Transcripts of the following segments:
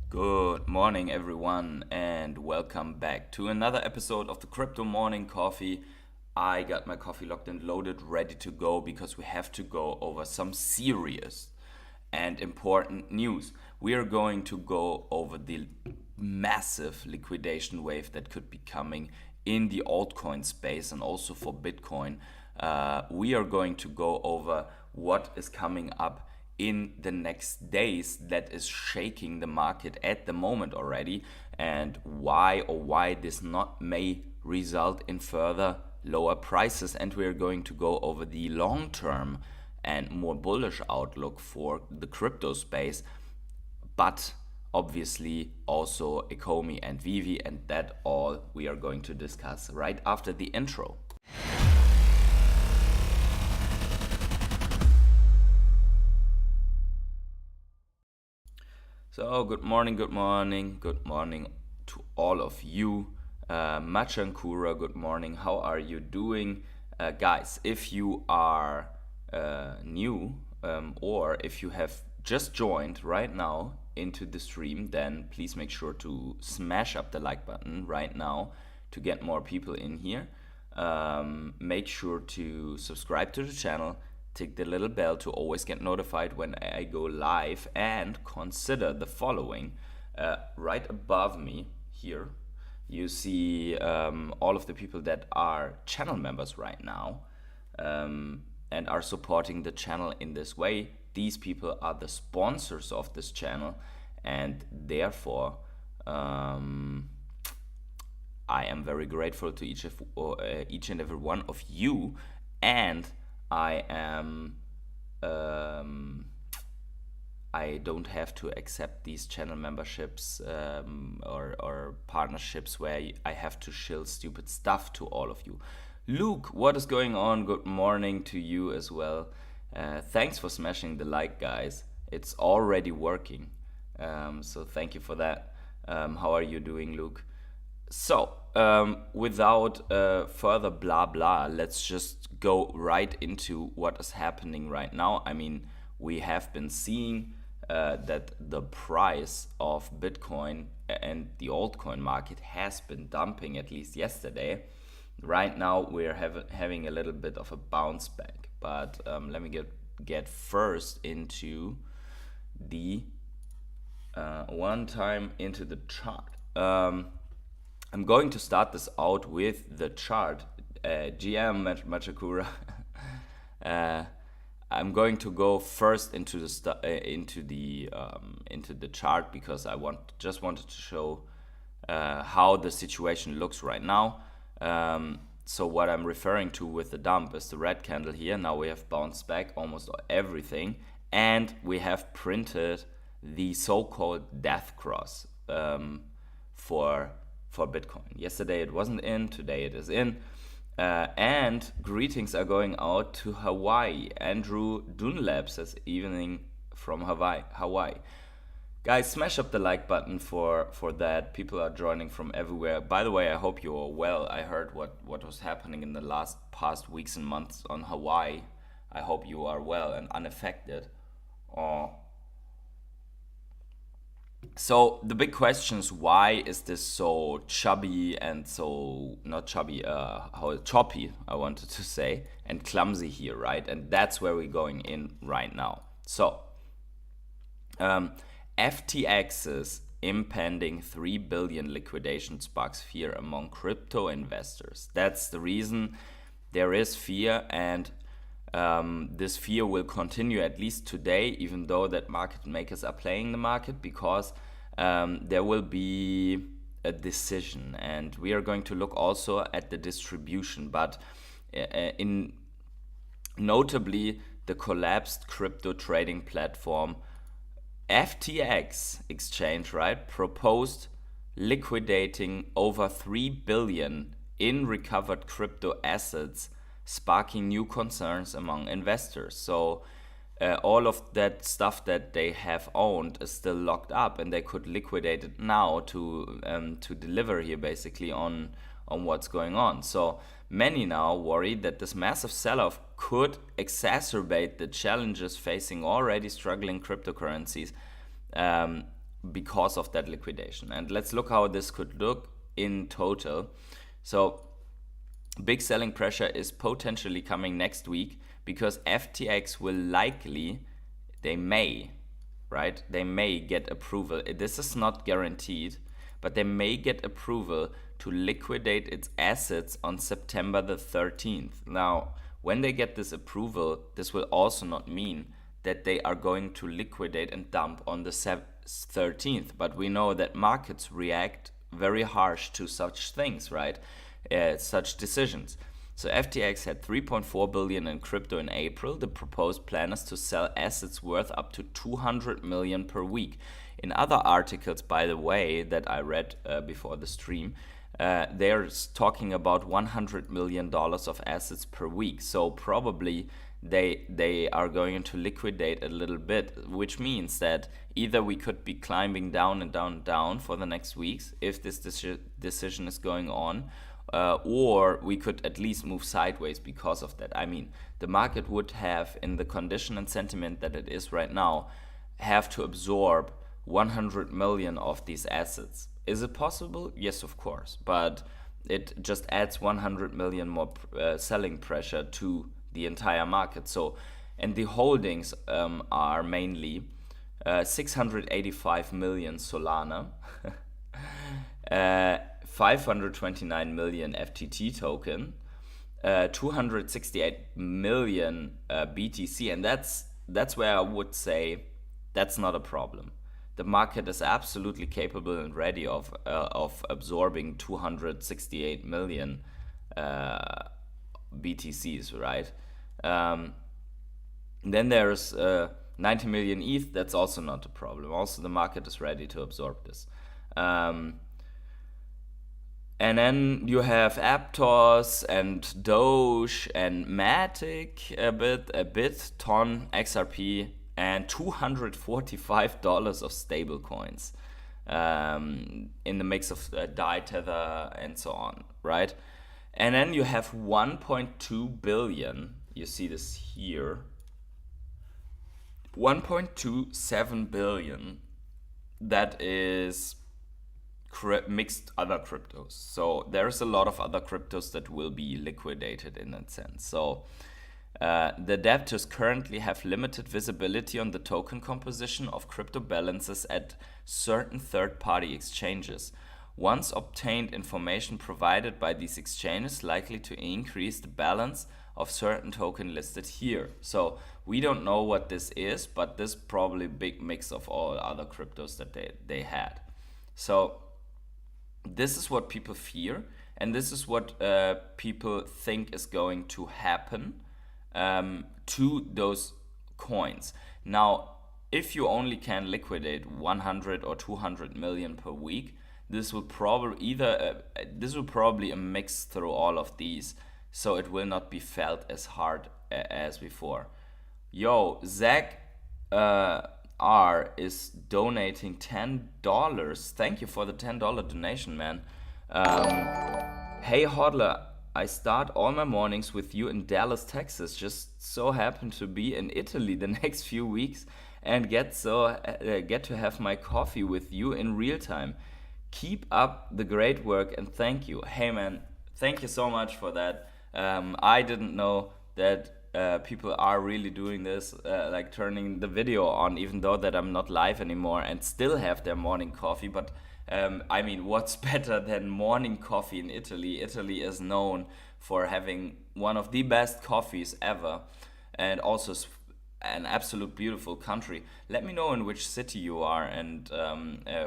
Good morning, everyone, and welcome back to another episode of the Crypto Morning Coffee. I got my coffee locked and loaded, ready to go because we have to go over some serious and important news. We are going to go over the massive liquidation wave that could be coming in the altcoin space and also for Bitcoin. We are going to go over what is coming up in the next days that is shaking the market at the moment already, and why this not may result in further lower prices. And we're going to go over the long term and more bullish outlook for the crypto space, but obviously also Ecomi and Veve, and that all we are going to discuss right after the intro. So good morning to all of you. Machankura, good morning. How are you doing? Guys, if you are new or if you have just joined right now into the stream, then please make sure to smash up the like button right now to get more people in here. Make sure to subscribe to the channel, tick the little bell to always get notified when I go live, and consider the following. Right above me here, you see all of the people that are channel members right now and are supporting the channel in this way. These people are the sponsors of this channel, and therefore I am very grateful to each and every one of you, and I don't have to accept these channel memberships or partnerships where I have to shill stupid stuff to all of you. Luke, what is going on? Good morning to you as well. Thanks for smashing the like, guys. It's already working. So thank you for that. How are you doing, Luke? So, without further blah blah, let's just go right into what is happening right now. I mean, we have been seeing that the price of Bitcoin and the altcoin market has been dumping, at least yesterday. Right now, we're having a little bit of a bounce back, but let me get first into the one time into the chart. I'm going to start this out with the chart. GM Machakura. I'm going to go first into the chart because I just wanted to show how the situation looks right now. So what I'm referring to with the dump is the red candle here. Now we have bounced back almost everything, and we have printed the so-called death cross for Bitcoin. Yesterday it wasn't in, today it is in. And greetings are going out to Hawaii. Andrew Dunlap says evening from Hawaii. Guys, smash up the like button for that. People are joining from everywhere. By the way, I hope you are well. I heard what was happening in the past weeks and months on Hawaii. I hope you are well and unaffected. So the big question is, why is this so chubby and so not chubby, choppy, I wanted to say, and clumsy here, right? And that's where we're going in right now. So FTX's impending 3 billion liquidation sparks fear among crypto investors. That's the reason there is fear, and this fear will continue at least today, even though that market makers are playing the market, because there will be a decision, and we are going to look also at the distribution, but in notably the collapsed crypto trading platform FTX exchange, right, proposed liquidating over 3 billion in recovered crypto assets, sparking new concerns among investors. So all of that stuff that they have owned is still locked up, and they could liquidate it now to deliver here basically on what's going on. So many now worry that this massive sell-off could exacerbate the challenges facing already struggling cryptocurrencies, because of that liquidation. And let's look how this could look in total. So big selling pressure is potentially coming next week because FTX will likely, they may get approval. This is not guaranteed, but they may get approval to liquidate its assets on September the 13th. Now, when they get this approval, this will also not mean that they are going to liquidate and dump on the 13th. But we know that markets react very harsh to such things, right? Such decisions. So FTX had 3.4 billion in crypto in April. The proposed plan is to sell assets worth up to 200 million per week. In other articles, by the way, that I read before the stream, they're talking about $100 million of assets per week. So probably they are going to liquidate a little bit, which means that either we could be climbing down and down and down for the next weeks if this decision is going on, or we could at least move sideways because of that. I mean, the market would have, in the condition and sentiment that it is right now, have to absorb 100 million of these assets. Is it possible? Yes, of course. But it just adds 100 million more selling pressure to the entire market. So, and the holdings are mainly 685 million Solana, 529 million FTT token, 268 million BTC, and that's where I would say that's not a problem. The market is absolutely capable and ready of absorbing 268 million BTCs, right? Then there's 90 million ETH. That's also not a problem. Also, the market is ready to absorb this. And then you have Aptos and Doge and Matic a bit, Ton, XRP, and $245 of stable coins in the mix of DAI, Tether, and so on, right? And then you have 1.2 billion. You see this here. 1.27 billion. That is mixed other cryptos. So there's a lot of other cryptos that will be liquidated in that sense. So the debtors currently have limited visibility on the token composition of crypto balances at certain third-party exchanges. Once obtained information provided by these exchanges likely to increase the balance of certain token listed here. So we don't know what this is, but this is probably a big mix of all other cryptos that they had. So this is what people fear, and this is what people think is going to happen to those coins. Now, if you only can liquidate 100 or 200 million per week, this will probably a mix through all of these, so it will not be felt as hard as before. Yo, Zach R is donating $10. Thank you for the $10 donation, man. Hey hodler, I start all my mornings with you in Dallas, Texas. Just so happen to be in Italy the next few weeks and get to have my coffee with you in real time. Keep up the great work and thank you. Hey man, thank you so much for that. I didn't know that people are really doing this, like turning the video on, even though that I'm not live anymore, and still have their morning coffee. But I mean, what's better than morning coffee in Italy? Italy is known for having one of the best coffees ever, and also an absolute beautiful country. Let me know in which city you are and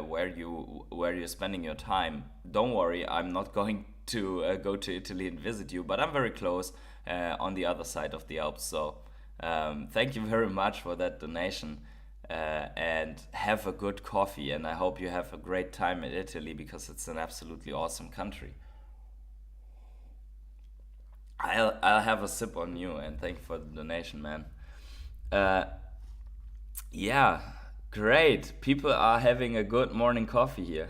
where you're spending your time. Don't worry, I'm not going to go to Italy and visit you, but I'm very close on the other side of the Alps. So thank you very much for that donation, and have a good coffee, and I hope you have a great time in Italy because it's an absolutely awesome country. I'll have a sip on you, and thank you for the donation, man. Yeah, great. People are having a good morning coffee here.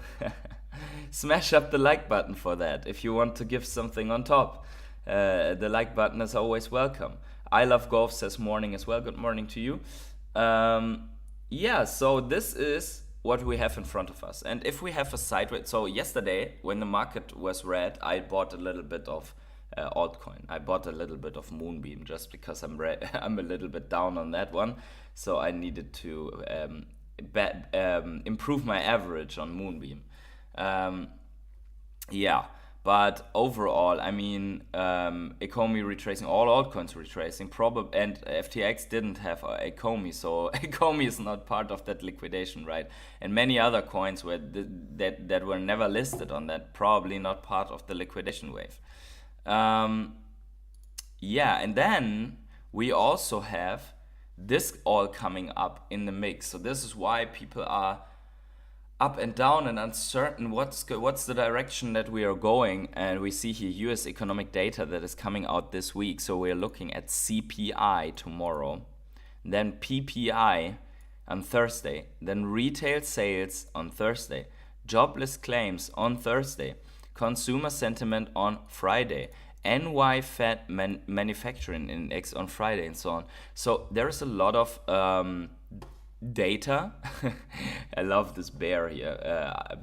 Smash up the like button for that if you want to give something on top. The like button is always welcome. I Love Golf says morning as well. Good morning to you. Yeah, so this is what we have in front of us. And if we have a sideways, so yesterday when the market was red, I bought a little bit of altcoin. I bought a little bit of Moonbeam just because I'm a little bit down on that one. So I needed to improve my average on Moonbeam. Yeah, but overall, I mean, Ecomi retracing, all altcoins retracing, and FTX didn't have Ecomi, so Ecomi is not part of that liquidation, right? And many other coins that were never listed on that, probably not part of the liquidation wave. Yeah, and then we also have this all coming up in the mix. So this is why people are up and down and uncertain what's the direction that we are going. And we see here US economic data that is coming out this week. So we're looking at CPI tomorrow, then PPI on Thursday, then retail sales on Thursday, jobless claims on Thursday, consumer sentiment on Friday, NY Fed manufacturing index on Friday, and so on. So there's a lot of data. I love this bear here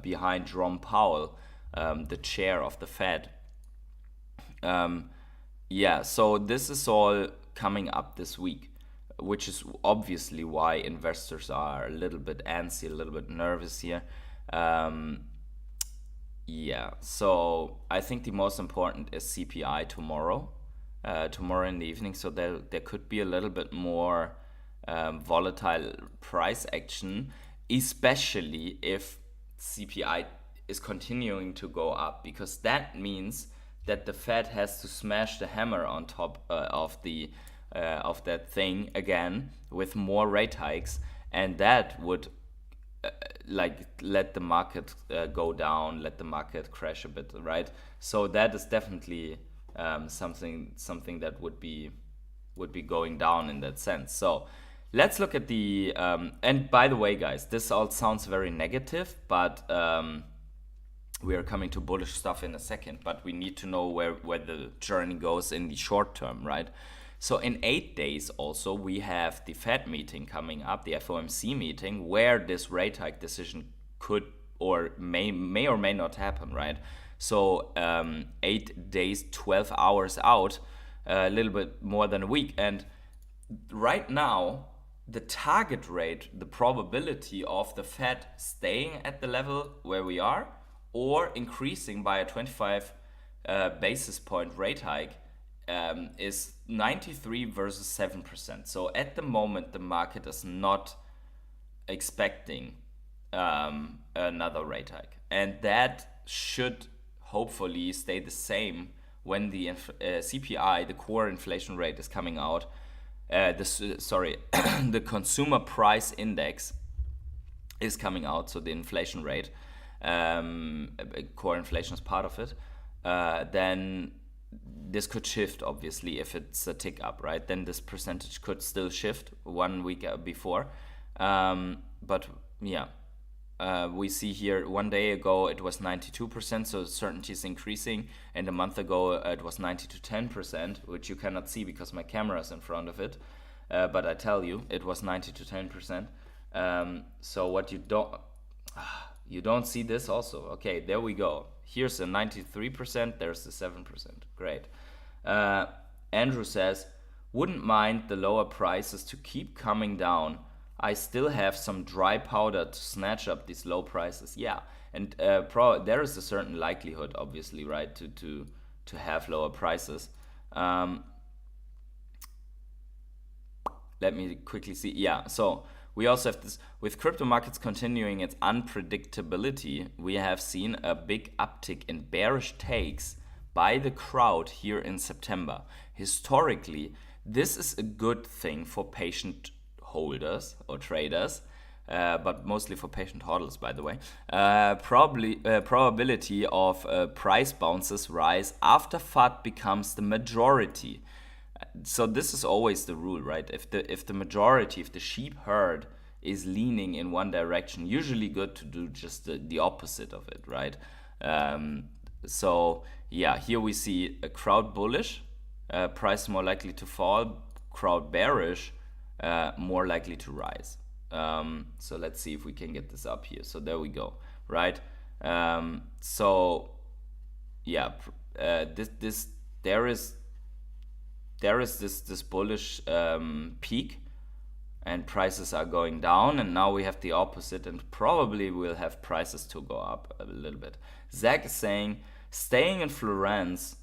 behind Jerome Powell, the chair of the Fed. Yeah, so this is all coming up this week, which is obviously why investors are a little bit antsy, a little bit nervous here. Yeah, so I think the most important is CPI tomorrow in the evening. So there could be a little bit more volatile price action, especially if CPI is continuing to go up, because that means that the Fed has to smash the hammer on top of that thing again with more rate hikes, and that would let the market go down, let the market crash a bit, right? So that is definitely something that would be going down in that sense. So let's look at the and by the way, guys, this all sounds very negative, but we are coming to bullish stuff in a second. But we need to know where the journey goes in the short term, right? So in 8 days also, we have the Fed meeting coming up, the FOMC meeting, where this rate hike decision could or may or may not happen, right? So 8 days, 12 hours out, a little bit more than a week. And right now, the target rate, the probability of the Fed staying at the level where we are or increasing by a 25 basis point rate hike is 93 versus 7%. So at the moment, the market is not expecting another rate hike. And that should hopefully stay the same when the CPI, the core inflation rate, is coming out. The consumer price index is coming out, so the inflation rate, core inflation is part of it. Then this could shift, obviously, if it's a tick up, right? Then this percentage could still shift 1 week before. But yeah, we see here 1 day ago it was 92%, so certainty is increasing. And a month ago it was 90 to 10%, which you cannot see because my camera is in front of it. But I tell you, it was 90 to 10%. So what you don't see this also. Okay, there we go. Here's a 93%, there's the 7%. Great. Andrew says, wouldn't mind the lower prices to keep coming down. I still have some dry powder to snatch up these low prices. Yeah, and there is a certain likelihood, obviously, right, to have lower prices. Let me quickly see. Yeah, so we also have this, with crypto markets continuing its unpredictability, we have seen a big uptick in bearish takes by the crowd here in September. Historically, this is a good thing for patient holders or traders, but mostly for patient hodlers, by the way. Probability of price bounces rise after FUD becomes the majority. So this is always the rule, right? If the majority, if the sheep herd is leaning in one direction, usually good to do just the opposite of it, right? So yeah, here we see a crowd bullish, price more likely to fall, crowd bearish, more likely to rise. So let's see if we can get this up here. So there we go, right? So yeah, this there is this bullish peak, and prices are going down, and now we have the opposite, and probably we'll have prices to go up a little bit. Zach is saying staying in Florence,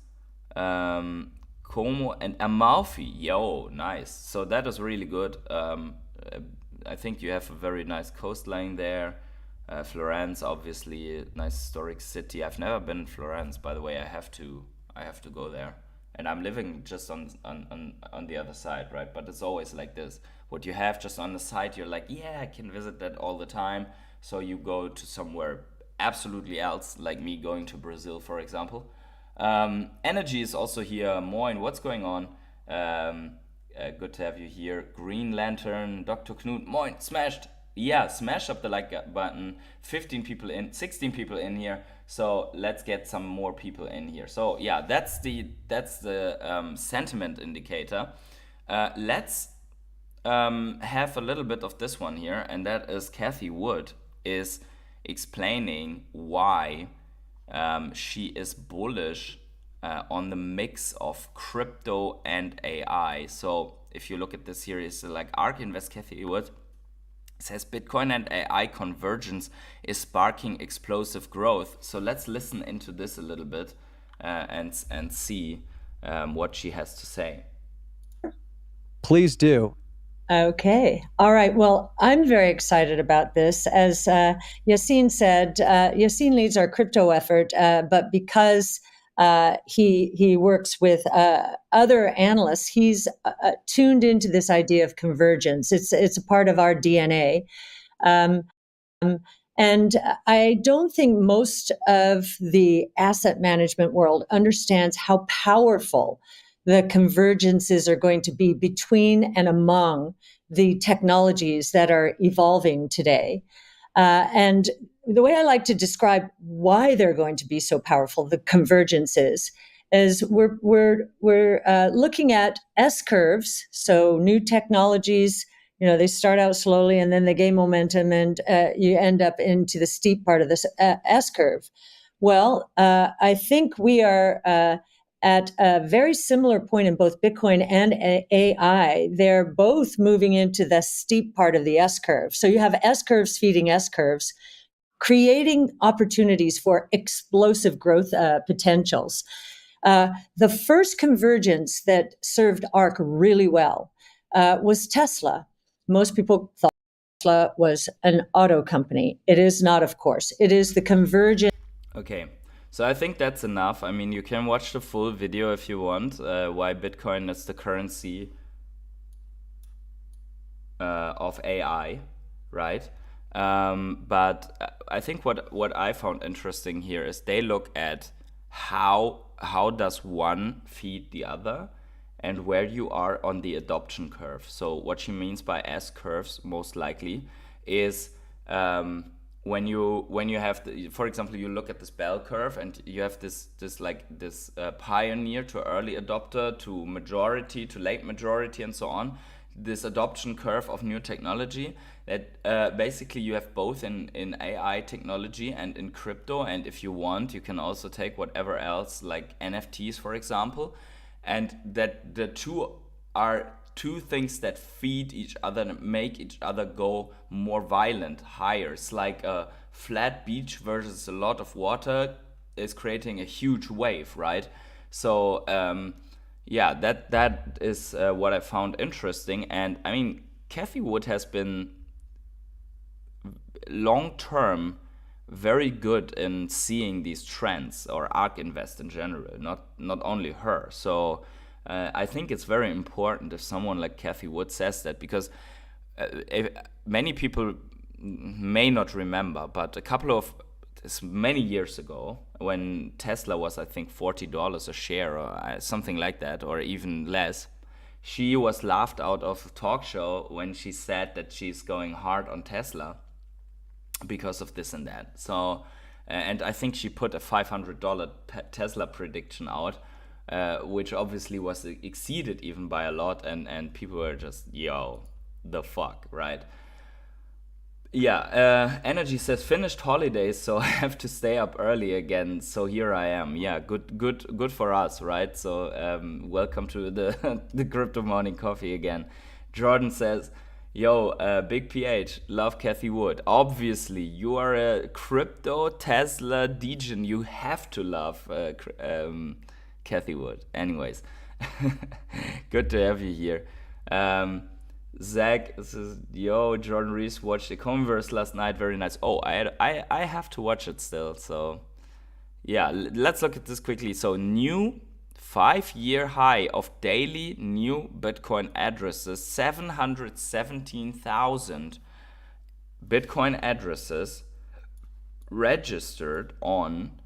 Como and Amalfi. Yo, nice. So that is really good. I think you have a very nice coastline there. Florence, obviously, a nice historic city. I've never been in Florence, by the way. I have to go there. And I'm living just on the other side, right? But it's always like this. What you have just on the side, you're like, yeah, I can visit that all the time. So you go to somewhere absolutely else, like me going to Brazil, for example. Energy is also here. Moin, what's going on? Good to have you here. Green Lantern, Dr. Knut, moin, smashed. Yeah, smash up the like button. 15 people in, 16 people in here. So let's get some more people in here. So yeah, that's the sentiment indicator. Let's have a little bit of this one here, and that is Cathie Wood is explaining why she is bullish on the mix of crypto and AI. So if you look at this here, it's like ARK Invest Cathie Wood says Bitcoin and AI convergence is sparking explosive growth. So let's listen into this a little bit and see what she has to say. Please do. Okay. All right. Well, I'm very excited about this. As Yassine said, Yassine leads our crypto effort, but because he works with other analysts, he's tuned into this idea of convergence. It's a part of our DNA. And I don't think most of the asset management world understands how powerful the convergences are going to be between and among the technologies that are evolving today. And the way I like to describe why they're going to be so powerful, the convergences, is we're looking at S curves, so new technologies. They start out slowly and then they gain momentum, and you end up into the steep part of this S curve. Well, I think we are at a very similar point in both Bitcoin and AI. They're both moving into the steep part of the S curve. So you have S curves feeding S curves, creating opportunities for explosive growth potentials. The first convergence that served ARK really well was Tesla. Most people thought Tesla was an auto company. It is not, of course. It is the convergence. Okay. So I think that's enough. I mean, you can watch the full video if you want, why Bitcoin is the currency of AI, right? But I think what I found interesting here is they look at how does one feed the other and where you are on the adoption curve. So what she means by S curves, most likely, is when you have for example, you look at this bell curve and you have this pioneer to early adopter to majority to late majority and so on, this adoption curve of new technology, that basically you have both in AI technology and in crypto. And if you want, you can also take whatever else, like NFTs, for example, and that the two are two things that feed each other and make each other go more violent, higher. It's like a flat beach versus a lot of water is creating a huge wave, right? So yeah, that is what I found interesting. And I mean, Cathie Wood has been long term very good in seeing these trends, or ARK Invest in general, not only her. So I think it's very important if someone like Cathie Wood says that, because many people may not remember, but a couple of many years ago, when Tesla was, I think, $40 a share or something like that, or even less, she was laughed out of a talk show when she said that she's going hard on Tesla because of this and that. So, and I think she put a $500 Tesla prediction out, which obviously was exceeded even by a lot, and people were just, yo, the fuck, right? Energy says finished holidays, so I have to stay up early again. So here I am. Yeah, good for us, right? So welcome to the the crypto morning coffee again. Jordan says, "Yo, Big PH, love Kathy Wood. Obviously, you are a crypto Tesla degen. You have to love Kathy Wood. Anyways, good to have you here." Zach says, "Yo, Jordan Reese watched Ecomiverse last night. Very nice." Oh, I have to watch it still. So yeah, let's look at this quickly. So new 5-year high of daily new Bitcoin addresses, 717,000 Bitcoin addresses registered on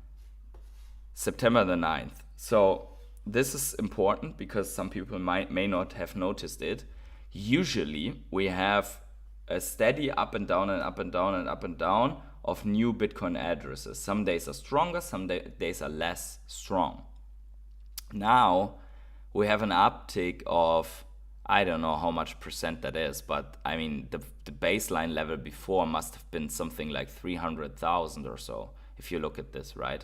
September the 9th. So this is important because some people may not have noticed it. Usually we have a steady up and down and up and down and up and down of new Bitcoin addresses. Some days are stronger, some days are less strong. Now we have an uptick of, I don't know how much percent that is, but I mean the baseline level before must have been something like 300,000 or so, if you look at this, right?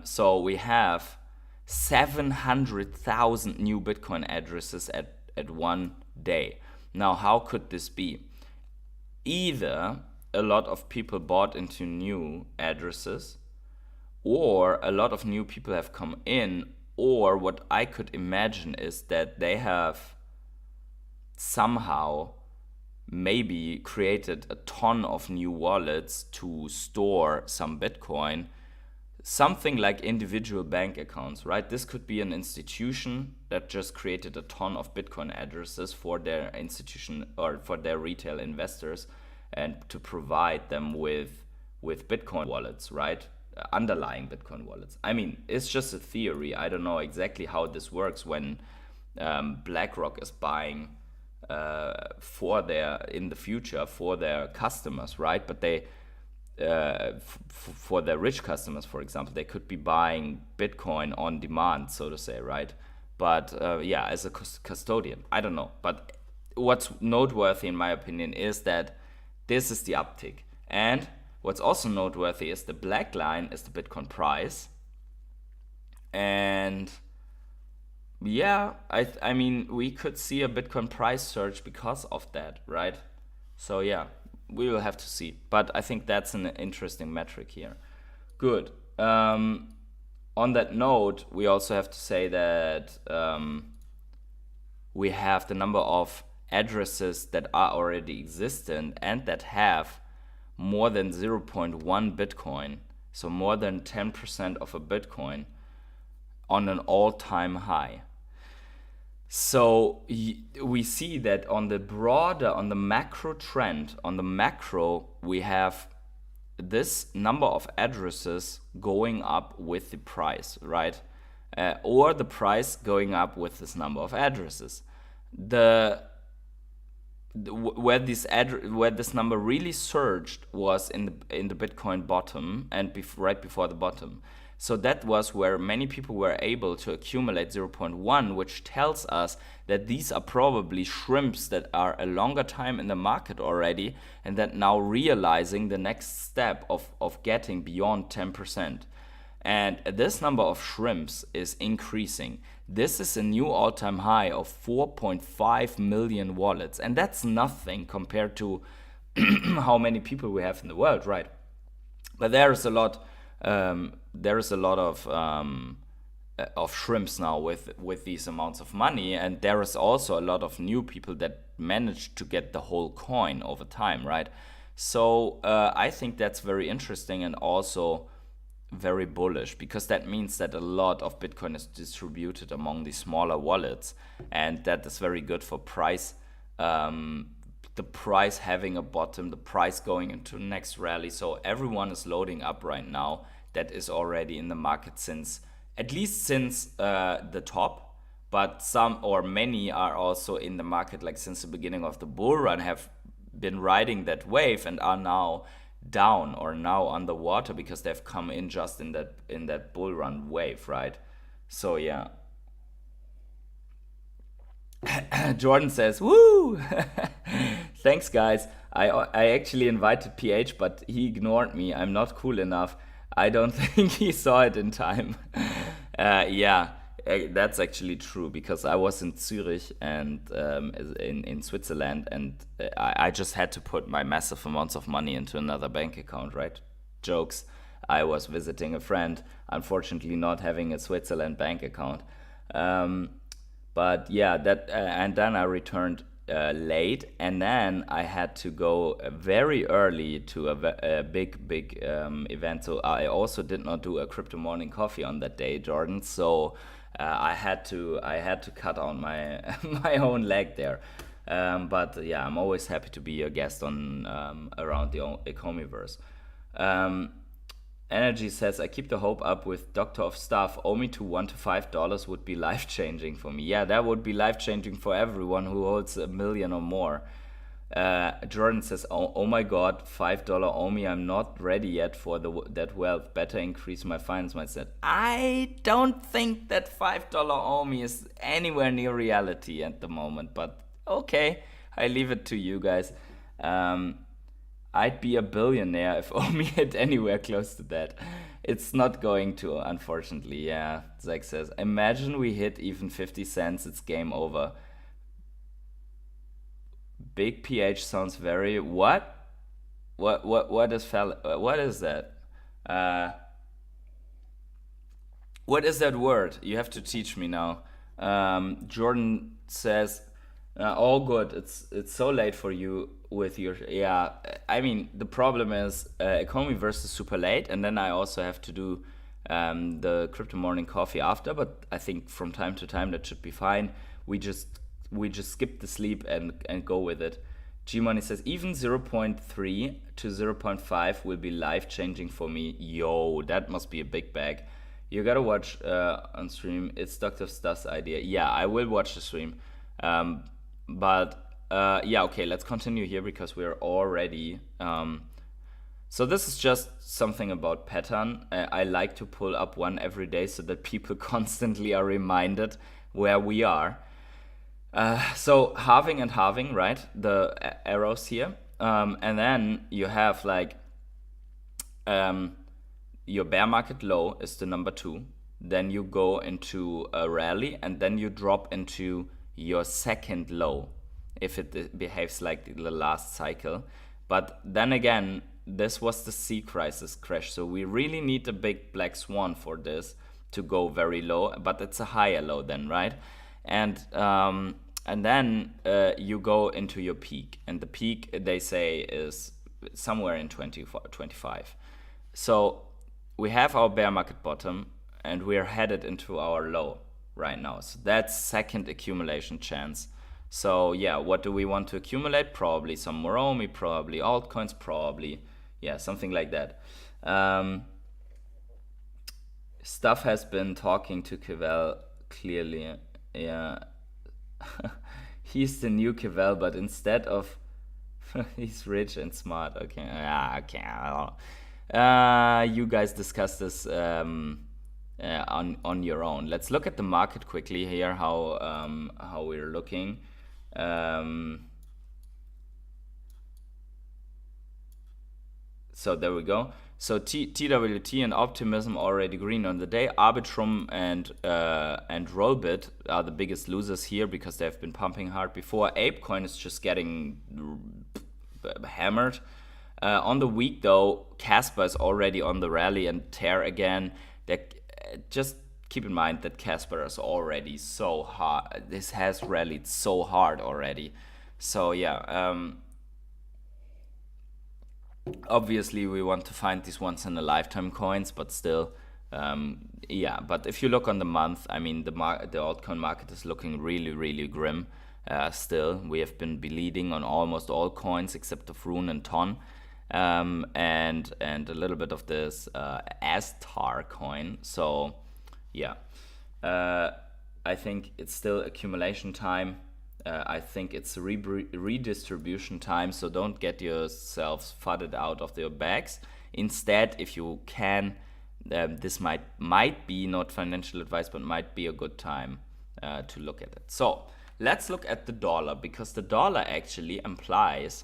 So we have 700,000 new Bitcoin addresses at one day. Now, how could this be? Either a lot of people bought into new addresses, or a lot of new people have come in, or what I could imagine is that they have somehow maybe created a ton of new wallets to store some Bitcoin. Something like individual bank accounts, right? This could be an institution that just created a ton of Bitcoin addresses for their institution or for their retail investors, and to provide them with Bitcoin wallets, right? Underlying Bitcoin wallets. I mean, it's just a theory. I don't know exactly how this works when BlackRock is buying in the future for their customers, right? But they for their rich customers, for example, they could be buying Bitcoin on demand, so to say, right? But as a custodian, I don't know. But what's noteworthy, in my opinion, is that this is the uptick. And what's also noteworthy is the black line is the Bitcoin price. And yeah, I mean, we could see a Bitcoin price surge because of that, right? So yeah, we will have to see. But I think that's an interesting metric here. Good. On that note, we also have to say that we have the number of addresses that are already existent and that have more than 0.1 Bitcoin, so more than 10% of a Bitcoin, on an all-time high. So we see that on the macro trend, on the macro, we have this number of addresses going up with the price, right? Or the price going up with this number of addresses. Where this number really surged was in the Bitcoin bottom and right before the bottom. So that was where many people were able to accumulate 0.1, which tells us that these are probably shrimps that are a longer time in the market already, and that now realizing the next step of getting beyond 10%. And this number of shrimps is increasing. This is a new all-time high of 4.5 million wallets, and that's nothing compared to how many people we have in the world, right? But there is a lot of shrimps now with these amounts of money, and there is also a lot of new people that managed to get the whole coin over time, right? So I think that's very interesting and also very bullish, because that means that a lot of Bitcoin is distributed among these smaller wallets, and that is very good for price. The price having a bottom, the price going into the next rally. So everyone is loading up right now that is already in the market since the top, but some or many are also in the market like since the beginning of the bull run, have been riding that wave and are now down or now underwater because they've come in just in that bull run wave, right? So yeah. Jordan says, woo! Thanks, guys. I actually invited PH, but he ignored me. I'm not cool enough. I don't think he saw it in time. Yeah, that's actually true because I was in Zurich and in Switzerland, and I just had to put my massive amounts of money into another bank account, right? Jokes. I was visiting a friend, unfortunately not having a Switzerland bank account. Um, but yeah, that and then I returned late, and then I had to go very early to a big event. So I also did not do a crypto morning coffee on that day, Jordan. So I had to cut on my my own leg there. But yeah, I'm always happy to be a guest on around the Ecomiverse. Um, Energy says, I keep the hope up with Doctor of Stuff. Owe me to $1 to $5 would be life changing for me. Yeah, that would be life changing for everyone who holds a million or more. Jordan says, oh my God, $5 owe me. I'm not ready yet for that wealth. Better increase my finance mindset. I don't think that $5 owe me is anywhere near reality at the moment, but okay, I leave it to you guys. I'd be a billionaire if Omi hit anywhere close to that. It's not going to, unfortunately. Yeah, Zach says, imagine we hit even 50 cents, it's game over. Big PH sounds very what? What is what is that? Uh, what is that word? You have to teach me now. Jordan says, all good. It's so late for you with your yeah. I mean, the problem is Ecomiverse is super late, and then I also have to do the crypto morning coffee after. But I think from time to time that should be fine. We just skip the sleep and go with it. G Money says even 0.3 to 0.5 will be life changing for me. Yo, that must be a big bag. You gotta watch on stream. It's Dr. Stuff's idea. Yeah, I will watch the stream. But yeah, okay, let's continue here because we're already. So this is just something about pattern. I like to pull up one every day so that people constantly are reminded where we are. So halving and halving, right? The arrows here. And then you have like your bear market low is the number 2. Then you go into a rally, and then you drop into your second low if it behaves like the last cycle. But then again, this was the C crisis crash, so we really need a big black swan for this to go very low, but it's a higher low then, right? And then you go into your peak, and the peak they say is somewhere in 25. So we have our bear market bottom, and we're headed into our low right now. So that's second accumulation chance. So yeah, what do we want to accumulate? Probably some Moromi, probably altcoins, probably, yeah, something like that. Stuff has been talking to Cavell clearly. Yeah, he's the new Cavell, but instead of he's rich and smart. Okay, yeah, okay. You guys discuss this on your own. Let's look at the market quickly here. How we're looking. So there we go. So TWT and Optimism already green on the day. Arbitrum and Rollbit are the biggest losers here because they've been pumping hard before. Apecoin is just getting hammered. On the week though, Casper is already on the rally and tear again. Just keep in mind that Casper is already so hard. This has rallied so hard already. So yeah, obviously we want to find these once in a lifetime coins, but still, yeah. But if you look on the month, I mean the altcoin market is looking really grim. Still, we have been bleeding on almost all coins except of Rune and Ton. And a little bit of this Astar coin. So yeah, I think it's still accumulation time. I think it's redistribution time. So don't get yourselves flooded out of your bags. Instead, if you can, this might be not financial advice, but might be a good time to look at it. So let's look at the dollar, because the dollar actually implies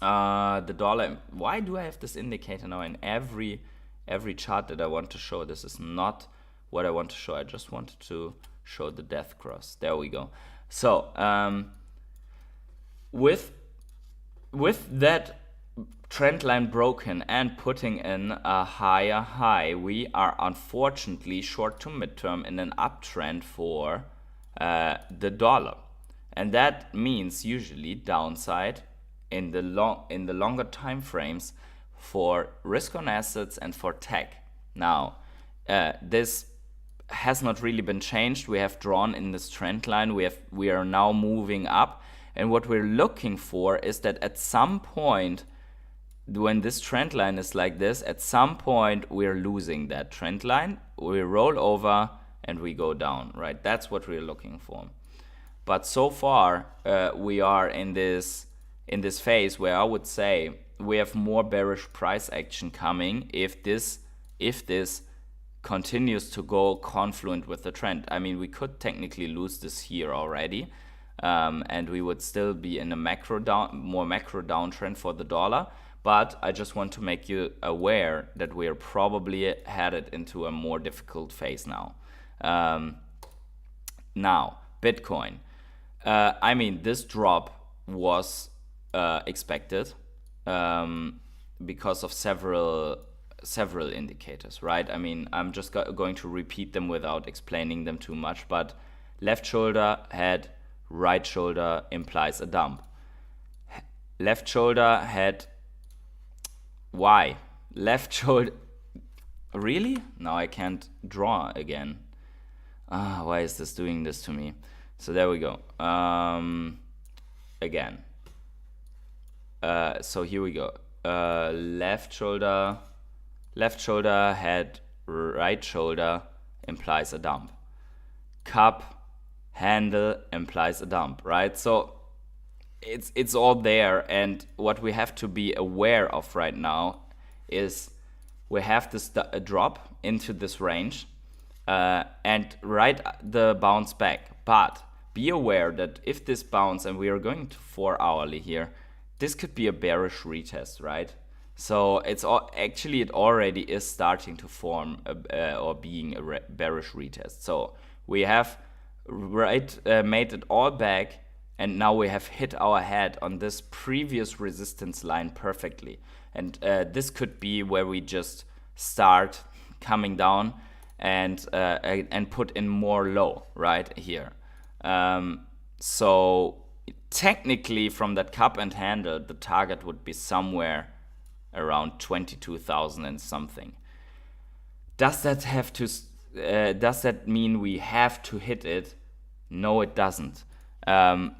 The dollar. Why do I have this indicator now in every chart that I want to show? This is not what I want to show. I just wanted to show the death cross. There we go. So with that trend line broken and putting in a higher high, we are unfortunately short to midterm in an uptrend for the dollar, and that means usually downside in the longer time frames for risk on assets and for tech. Now, this has not really been changed. We have drawn in this trend line. We are now moving up, and what we're looking for is that at some point, when this trend line is like this, at some point we're losing that trend line. We roll over and we go down, right? That's what we're looking for. But so far, we are in this phase where I would say we have more bearish price action coming if this continues to go confluent with the trend. I mean, we could technically lose this here already, and we would still be in a more macro downtrend for the dollar. But I just want to make you aware that we are probably headed into a more difficult phase now. Now, Bitcoin. I mean, this drop was expected because of several indicators, right? I mean, I'm just going to repeat them without explaining them too much, but left shoulder head, right shoulder implies a dump. Left shoulder head, why? Left shoulder, really? Now I can't draw again. Why is this doing this to me? So there we go. Again. So here we go. Left shoulder head, right shoulder implies a dump. Cup handle implies a dump, right? So it's all there, and what we have to be aware of right now is we have this drop into this range and right the bounce back. But be aware that if this bounce, and we are going to 4 hourly here, this could be a bearish retest, right? So it's actually it already is starting to form or being a bearish retest. So we have made it all back, and now we have hit our head on this previous resistance line perfectly. And this could be where we just start coming down and put in more low right here. So technically from that cup and handle, the target would be somewhere around 22,000 and something. Does that mean we have to hit it? No, it doesn't.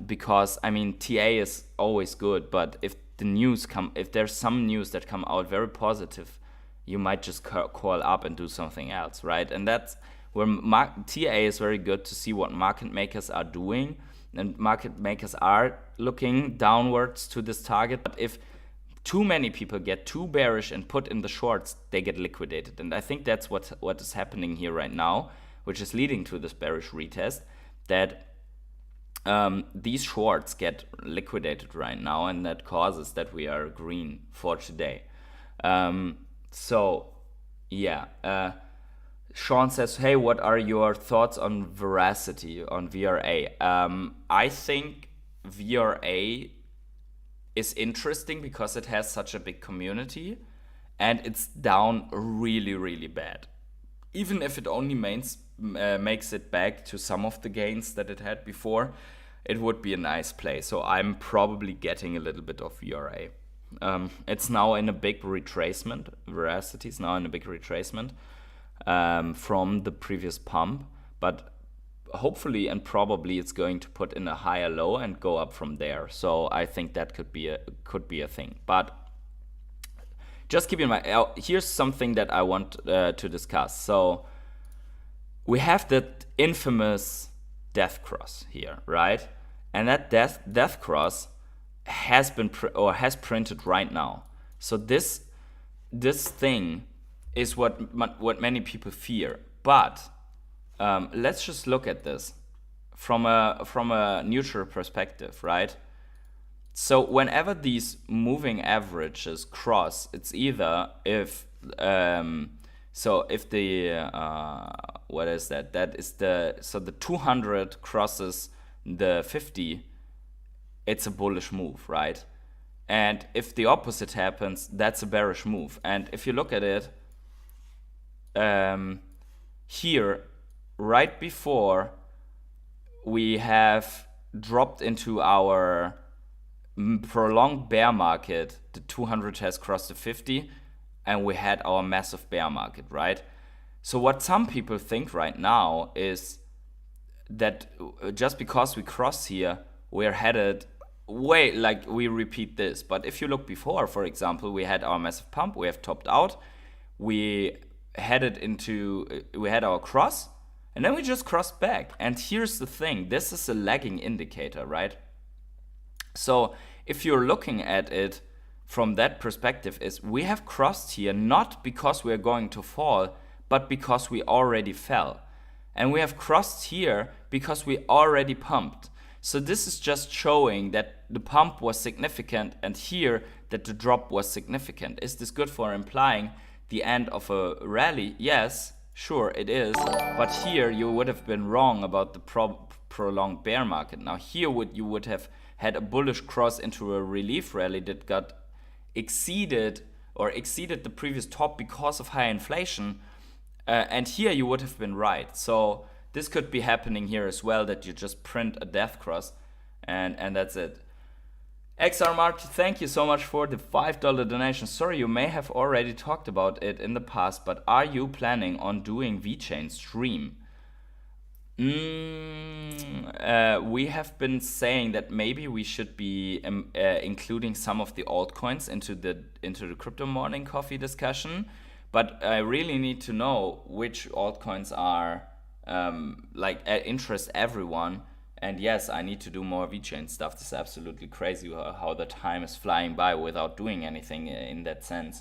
Because I mean, TA is always good, but if there's some news that come out very positive, you might just call up and do something else, right? And that's where TA is very good to see what market makers are doing, and market makers are looking downwards to this target. But if too many people get too bearish and put in the shorts, they get liquidated. And I think that's what is happening here right now, which is leading to this bearish retest, that these shorts get liquidated right now, and that causes that we are green for today. So yeah, Sean says, hey, what are your thoughts on Veracity, on VRA? I think VRA is interesting because it has such a big community, and it's down really, really bad. Even if it only makes it back to some of the gains that it had before, it would be a nice play. So I'm probably getting a little bit of VRA. It's now in a big retracement. Veracity is now in a big retracement from the previous pump, but hopefully and probably it's going to put in a higher low and go up from there. So I think that could be a thing. But just keep in mind, here's something that I want to discuss. So we have that infamous death cross here, right? And that death cross has been has printed right now. So this thing is what many people fear. But let's just look at this from a neutral perspective, right? So whenever these moving averages cross, it's either if if the what is that? That is the 200 crosses the 50, it's a bullish move, right? And if the opposite happens, that's a bearish move. And if you look at it, here, right before we have dropped into our prolonged bear market, the 200 has crossed the 50, and we had our massive bear market, right? So what some people think right now is that just because we cross here, we're headed way, like we repeat this. But if you look before, for example, we had our massive pump, we have topped out, we had our cross, and then we just crossed back. And here's the thing, this is a lagging indicator, right? So if you're looking at it from that perspective, is we have crossed here not because we're going to fall, but because we already fell. And we have crossed here because we already pumped. So this is just showing that the pump was significant and here that the drop was significant. Is this good for implying the end of a rally? Yes, sure it is. But here you would have been wrong about the prolonged bear market. Now here you would have had a bullish cross into a relief rally that got exceeded the previous top because of high inflation. And here you would have been right. So this could be happening here as well, that you just print a death cross and that's it. XR Marty, thank you so much for the $5 donation. Sorry, you may have already talked about it in the past, but are you planning on doing VeChain stream? We have been saying that maybe we should be including some of the altcoins into the crypto morning coffee discussion, but I really need to know which altcoins are interest everyone. And yes, I need to do more VeChain stuff. This is absolutely crazy how the time is flying by without doing anything in that sense.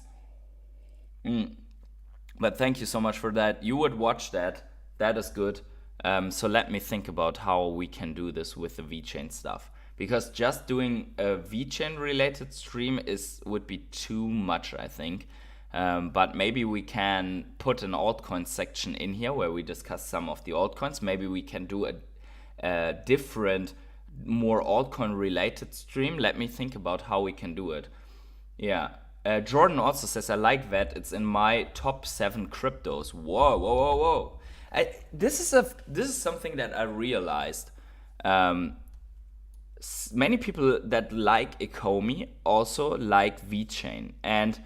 But thank you so much for that. You would watch that. That is good. So let me think about how we can do this with the VeChain stuff. Because just doing a VeChain related stream would be too much, I think. But maybe we can put an altcoin section in here where we discuss some of the altcoins. Maybe we can do a different, more altcoin related stream. Let me think about how we can do it. Yeah. Jordan also says, I like that. It's in my top 7 cryptos. Whoa. This is something that I realized. Many people that like Ecomi also like VeChain. And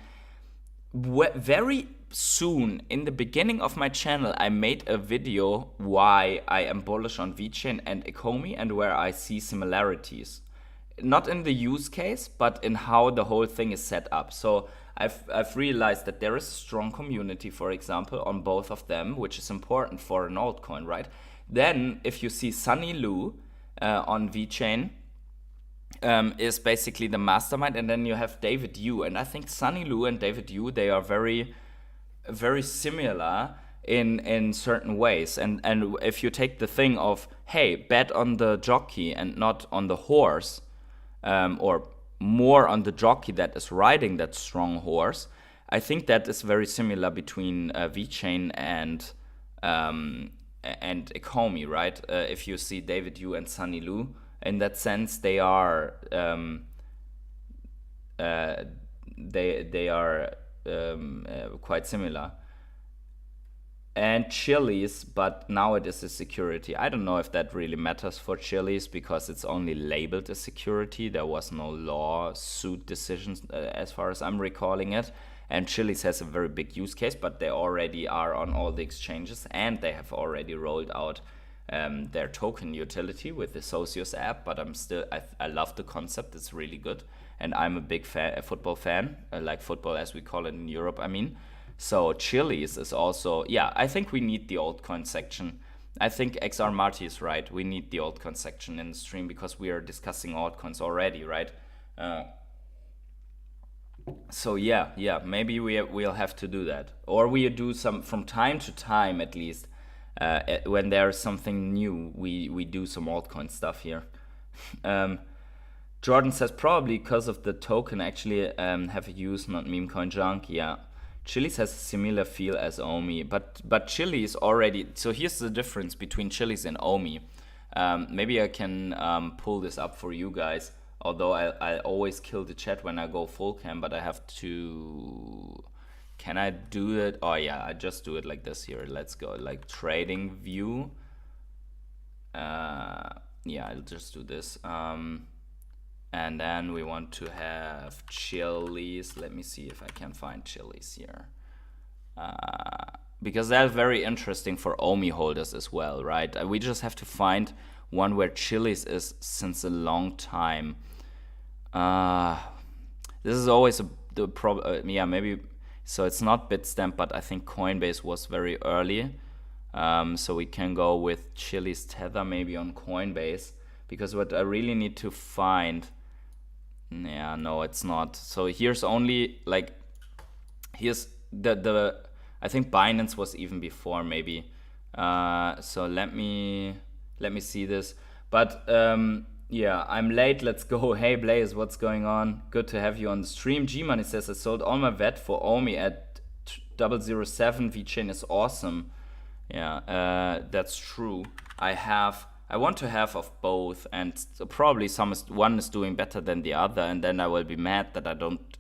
very soon, in the beginning of my channel, I made a video why I am bullish on VeChain and Ecomi and where I see similarities. Not in the use case, but in how the whole thing is set up. So I've realized that there is a strong community, for example, on both of them, which is important for an altcoin, right? Then if you see Sunny Lu on VeChain, is basically the mastermind, and then you have David Yu. And I think Sunny Lu and David Yu, they are very, very similar in certain ways. And if you take the thing of, hey, bet on the jockey and not on the horse, or more on the jockey that is riding that strong horse, I think that is very similar between VeChain and Ecomi, right? If you see David Yu and Sunny Lu, in that sense, they are quite similar. And Chili's, but now it is a security. I don't know if that really matters for Chili's because it's only labeled a security. There was no lawsuit decisions as far as I'm recalling it. And Chili's has a very big use case, but they already are on all the exchanges and they have already rolled out their token utility with the Socios app. But I love the concept. It's really good. And I'm a big football fan, like football as we call it in Europe, I mean. So Chili's is also, I think we need the altcoin section. I think XR Marty is right. We need the altcoin section in the stream because we are discussing altcoins already, right? So maybe we'll have to do that. Or we do some, from time to time at least, when there's something new, we do some altcoin stuff here. Jordan says probably because of the token actually have a use, not meme coin junk. Yeah, Chiliz has a similar feel as Omi, but Chili is already. So here's the difference between Chiliz and Omi. Maybe I can pull this up for you guys. Although I always kill the chat when I go full cam, but I have to. Can I do it? Oh yeah, I just do it like this here. Let's go like trading view. Yeah, I'll just do this. And then we want to have Chiliz. Let me see if I can find Chiliz here. Because that's very interesting for Omi holders as well, right? We just have to find one where Chiliz is since a long time. This is always the problem. Yeah, maybe. So it's not Bitstamp, but I think Coinbase was very early. So we can go with Chiliz Tether maybe on Coinbase. Because what I really need to find... Yeah, no, it's not. So here's only like... Here's the I think Binance was even before maybe. So let me see this. But yeah, I'm late. Let's go. Hey Blaze, what's going on? Good to have you on the stream. G-Money says I sold all my VET for Omi at 007. VeChain is awesome. Yeah, that's true. I want to have of both, and so probably one is doing better than the other, and then I will be mad that I don't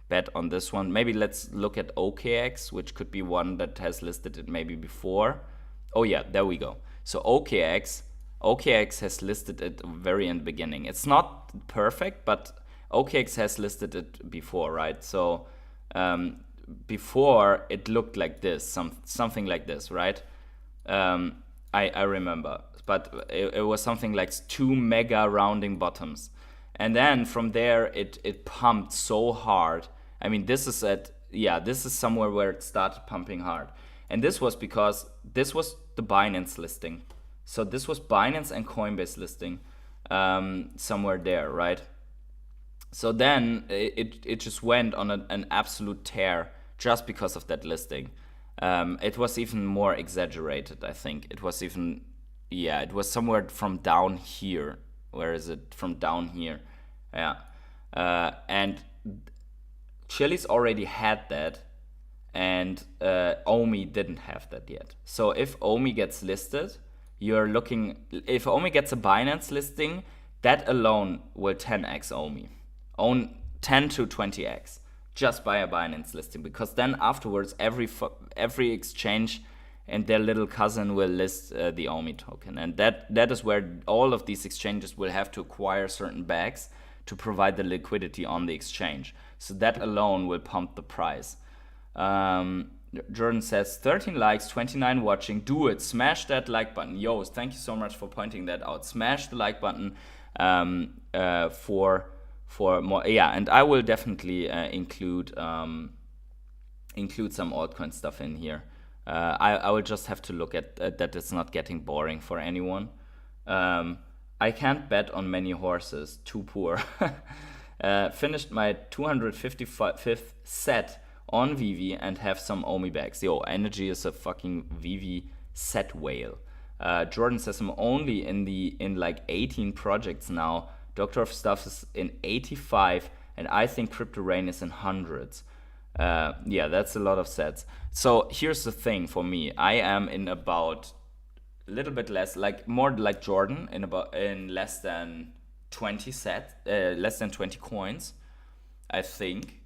bet on this one. Maybe let's look at OKEx, which could be one that has listed it maybe before. Oh yeah, there we go. So OKEx has listed it very in the beginning. It's not perfect, but OKEx has listed it before, right? So before it looked like this, something like this, right? I remember, but it was something like 2 mega rounding bottoms, and then from there it pumped so hard. I mean, this is somewhere where it started pumping hard, and this was because this was the Binance listing. So this was Binance and Coinbase listing, somewhere there, right? So then it just went on an absolute tear just because of that listing. It was even more exaggerated, I think. It was even, yeah, it was somewhere from down here. Where is it? From down here. Yeah. And Chiliz already had that, and Omi didn't have that yet. So if Omi gets listed, if Omi gets a Binance listing, that alone will 10x Omi. Own 10 to 20x. Just by a Binance listing, because then afterwards every exchange and their little cousin will list the Omi token, and that is where all of these exchanges will have to acquire certain bags to provide the liquidity on the exchange. So that alone will pump the price. Jordan says 13 likes, 29 watching. Do it, smash that like button. Yo, thank you so much for pointing that out. Smash the like button for more. Yeah, and I will definitely include some altcoin stuff in here. I will just have to look at that it's not getting boring for anyone. I can't bet on many horses, too poor. Finished my 255th set on Veve and have some Omi bags. Yo, energy is a fucking Veve set whale. Jordan says I'm only in like 18 projects now. Doctor of Stuff is in 85, and I think Crypto Rain is in hundreds. Yeah, that's a lot of sets. So here's the thing for me. I am in about a little bit less, like more like Jordan, in less than 20 less than 20 coins, I think.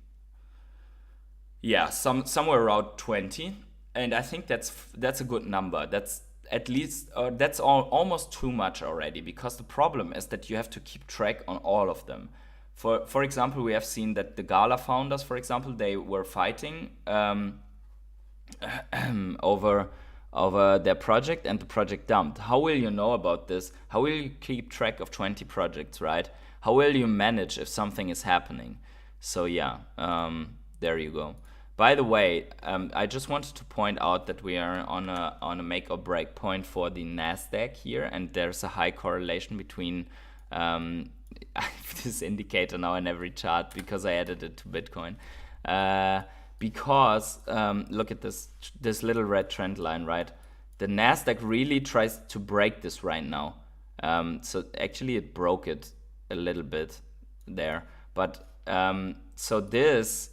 Yeah, somewhere around 20, and I think that's a good number. That's at least that's almost too much already, because the problem is that you have to keep track on all of them. For example, we have seen that the Gala founders, for example, they were fighting over their project, and the project dumped. How will you know about this? How will you keep track of 20 projects, right? How will you manage if something is happening? So yeah, there you go. By the way, I just wanted to point out that we are on a make or break point for the NASDAQ here, and there's a high correlation between I have this indicator now in every chart because I added it to Bitcoin. Because look at this little red trend line, right? The NASDAQ really tries to break this right now. So actually it broke it a little bit. there. But so this,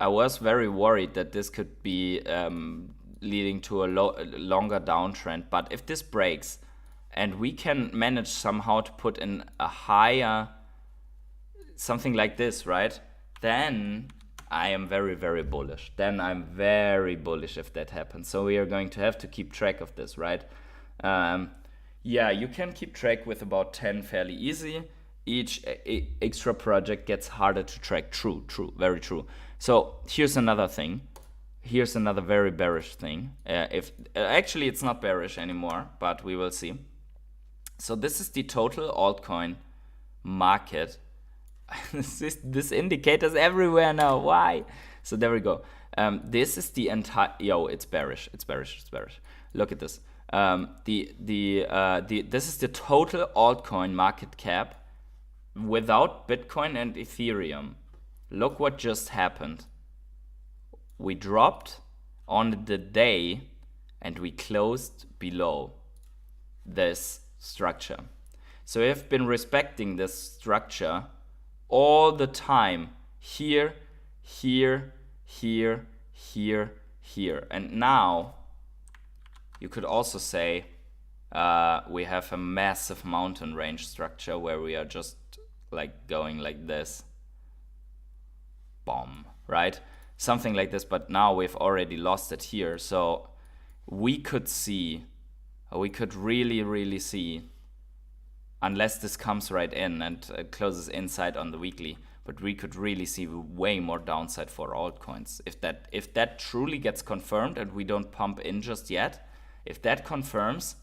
I was very worried that this could be leading to a longer downtrend. But if this breaks and we can manage somehow to put in a higher, something like this, right? Then I am very, very bullish. Then I'm very bullish if that happens. So we are going to have to keep track of this, right? Yeah, you can keep track with about 10 fairly easy. Each extra project gets harder to track. True, very true. So here's another thing. Here's another very bearish thing. If actually it's not bearish anymore, but we will see. So this is the total altcoin market. This indicator's everywhere now. Why? So there we go. This is the entire. Yo, it's bearish. It's bearish. Look at this. This is the total altcoin market cap without Bitcoin and Ethereum. Look what just happened. We dropped on the day and we closed below this structure. So we have been respecting this structure all the time. Here. And now you could also say we have a massive mountain range structure where we are just like going like this. Bomb, right? Something like this, but now we've already lost it here. So we could really see, unless this comes right in and closes inside on the weekly, but we could really see way more downside for altcoins. If that truly gets confirmed and we don't pump in just yet, if that confirms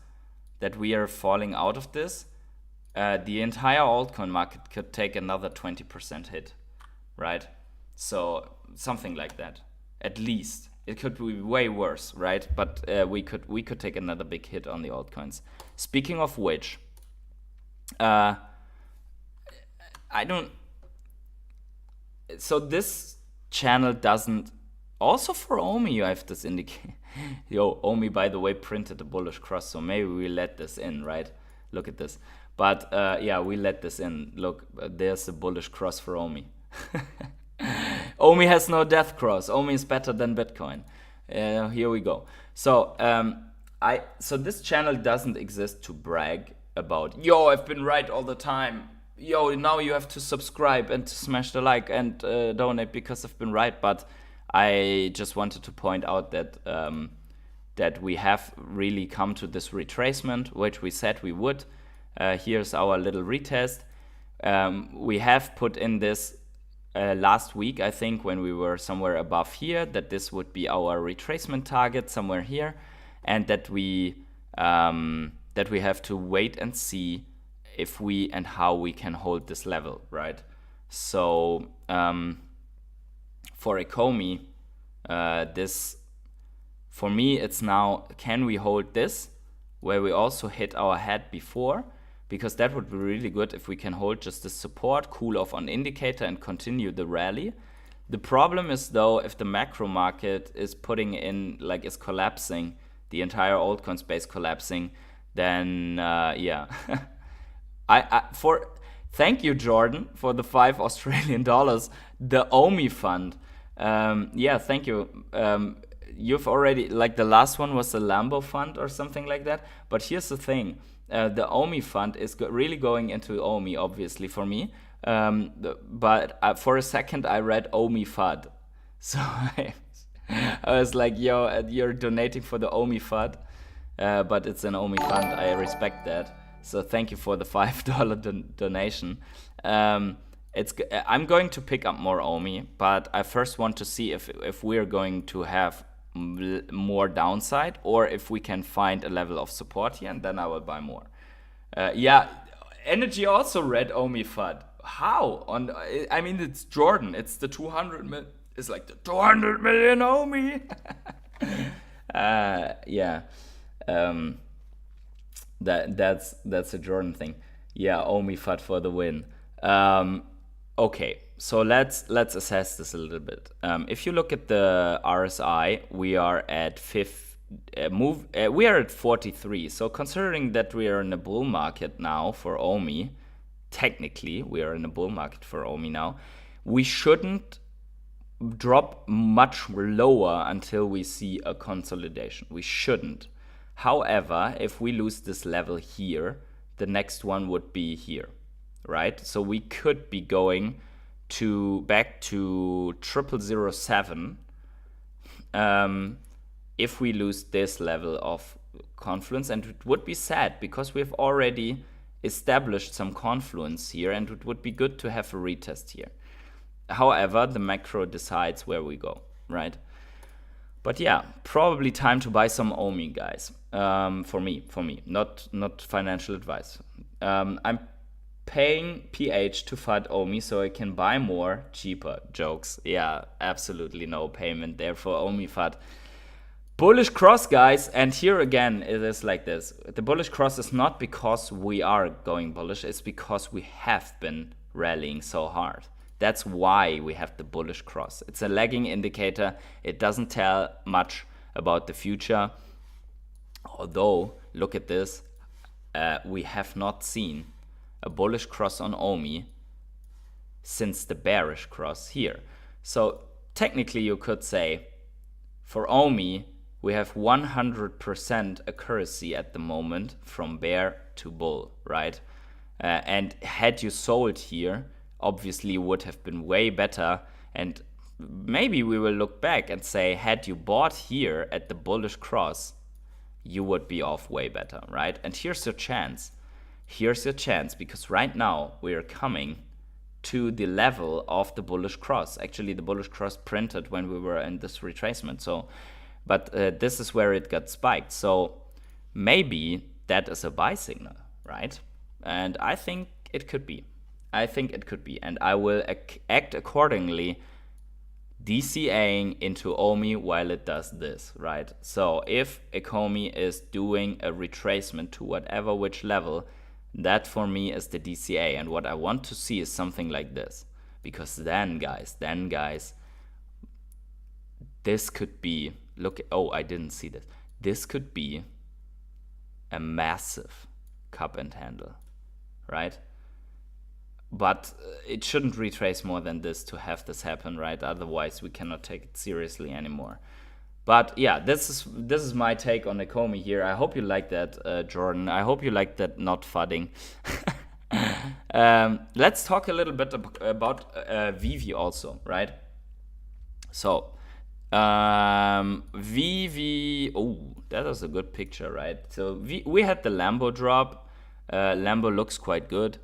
that we are falling out of this, the entire altcoin market could take another 20% hit, right? So something like that, at least. It could be way worse, right? But we could take another big hit on the altcoins. Speaking of which, I don't. So this channel doesn't. Also for OMI, you have this indicate. Yo, OMI, by the way, printed a bullish cross, so maybe we let this in, right? Look at this. But yeah, we let this in. Look, there's a bullish cross for OMI. OMI has no death cross. OMI is better than Bitcoin. Here we go. So so this channel doesn't exist to brag about. Yo, I've been right all the time. Yo, now you have to subscribe and to smash the like and donate because I've been right. But I just wanted to point out that that we have really come to this retracement, which we said we would. Here's our little retest. We have put in this last week, I think, when we were somewhere above here, that this would be our retracement target somewhere here, and that we have to wait and see if we and how we can hold this level, right? So for Ecomi, this, for me, it's now, can we hold this where we also hit our head before? Because that would be really good if we can hold just the support, cool off on indicator and continue the rally. The problem is though, if the macro market is putting in, like is collapsing, the entire altcoin space collapsing, then yeah. Thank you, Jordan, for the $5 Australian, the OMI fund. Yeah, thank you. You've already, like the last one was the Lambo fund or something like that. But here's the thing. The OMI fund is really going into OMI, obviously, for me. But for a second, I read OMI FUD. So I was like, yo, you're donating for the OMI FUD. But it's an OMI fund. I respect that. So thank you for the $5 donation. I'm going to pick up more OMI, but I first want to see if we're going to have more downside or if we can find a level of support here, and then I will buy more. Yeah, Energy also read OMI FUD. How? I mean, it's Jordan. It's the 200 million. It's like the 200 million OMI. Yeah. That's a Jordan thing. Yeah, OMI FUD for the win. Okay, so let's assess this a little bit. If you look at the RSI, we are at we are at 43. So considering that we are in a bull market now for OMI, technically, we are in a bull market for OMI now, we shouldn't drop much lower until we see a consolidation. We shouldn't. However, if we lose this level here, the next one would be here, right? So we could be going back to 0007 if we lose this level of confluence, and it would be sad because we've already established some confluence here, and it would be good to have a retest here. However, the macro decides where we go, right? But yeah, probably time to buy some OMI, guys. For me, not financial advice. I'm paying PH to FUD OMI so I can buy more cheaper. Jokes. Yeah, absolutely no payment there for OMI FUD. Bullish cross, guys, and here again it is like this. The bullish cross is not because we are going bullish, it's because we have been rallying so hard. That's why we have the bullish cross. It's a lagging indicator. It doesn't tell much about the future. Although, look at this, we have not seen a bullish cross on OMI since the bearish cross here. So technically you could say for OMI, we have 100% accuracy at the moment from bear to bull, right? And had you sold here, obviously would have been way better. And maybe we will look back and say, had you bought here at the bullish cross, you would be off way better, right? And here's your chance. Here's your chance, because right now we are coming to the level of the bullish cross. Actually, the bullish cross printed when we were in this retracement. So, but this is where it got spiked. So maybe that is a buy signal, right? And I think it could be. And I will act accordingly, DCAing into OMI while it does this, right? So if Ecomi is doing a retracement to whatever which level, that for me is the DCA. And what I want to see is something like this. Because then guys, this could be, look, oh, I didn't see this. This could be a massive cup and handle, right? But it shouldn't retrace more than this to have this happen, right? Otherwise, we cannot take it seriously anymore. But yeah, this is my take on Ecomi here. I hope you like that, Jordan. I hope you like that not fudding. Let's talk a little bit about Veve also, right? So, Veve, oh, that was a good picture, right? So we had the Lambo drop. Lambo looks quite good.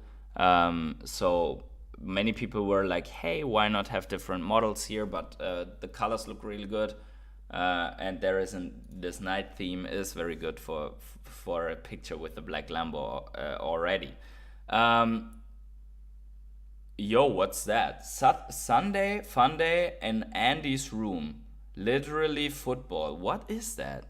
So many people were like, hey, why not have different models here? But the colors look really good. And this night theme is very good for a picture with the black Lambo already. Yo, what's that? Sunday fun day in Andy's room. Literally football. What is that?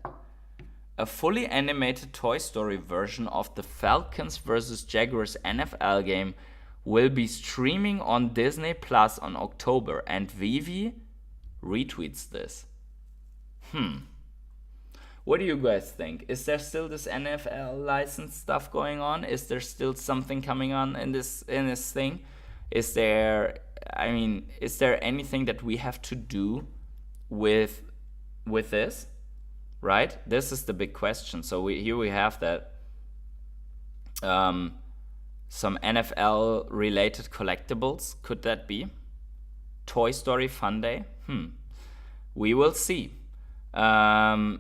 A fully animated Toy Story version of the Falcons vs. Jaguars NFL game will be streaming on Disney Plus on October, and Veve retweets this. What do you guys think? Is there still this NFL license stuff going on? Is there still something coming on in this thing? Is there anything that we have to do with this? Right? This is the big question. So here we have that some NFL related collectibles. Could that be? Toy Story Fun Day? We will see. What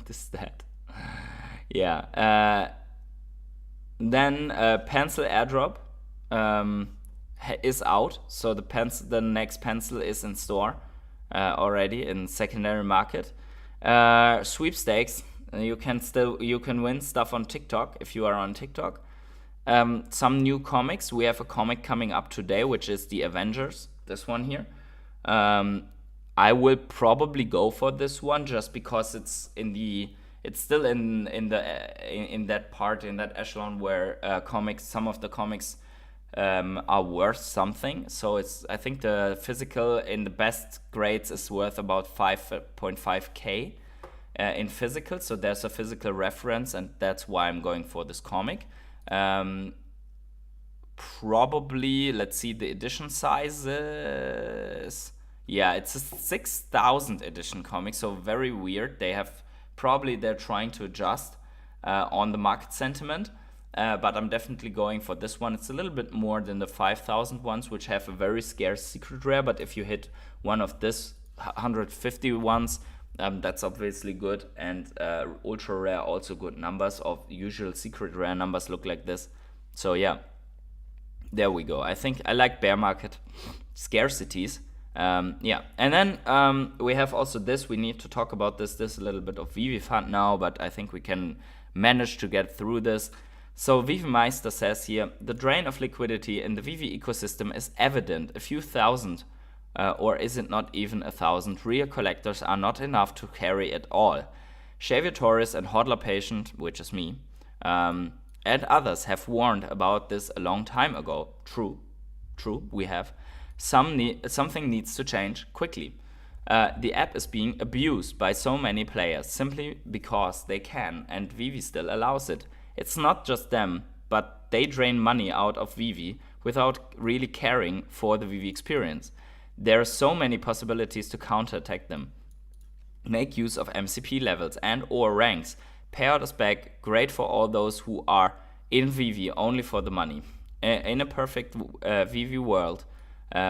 is that? Yeah. Then pencil airdrop is out. So the next pencil is in store already in secondary market. Sweepstakes. You can win stuff on TikTok if you are on TikTok. Some new comics. We have a comic coming up today, which is the Avengers. This one here. I will probably go for this one just because it's still in that part, in that echelon where some of the comics are worth something. So I think the physical in the best grades is worth about 5.5k in physical. So there's a physical reference, and that's why I'm going for this comic. probably, let's see the edition sizes. Yeah, it's a 6,000 edition comic, so very weird. They're trying to adjust on the market sentiment. But I'm definitely going for this one. It's a little bit more than the 5,000 ones, which have a very scarce secret rare. But if you hit one of this 150 ones, that's obviously good. And ultra rare, also good numbers. Of usual secret rare numbers look like this. So yeah, there we go. I think I like bear market scarcities. Yeah, and then we have also this. We need to talk about this. This a little bit of Veve Fund now, but I think we can manage to get through this. So Veve Meister says here, the drain of liquidity in the Veve ecosystem is evident. A few thousand, or is it not even 1,000, real collectors are not enough to carry it all. Xavier Torres and Hodler Patient, which is me, and others have warned about this a long time ago. True, we have. Something needs to change quickly. The app is being abused by so many players simply because they can, and Veve still allows it. It's not just them, but they drain money out of Veve without really caring for the Veve experience. There are so many possibilities to counterattack them. Make use of MCP levels and or ranks. Payout is back, great for all those who are in Veve only for the money. In a perfect Veve world,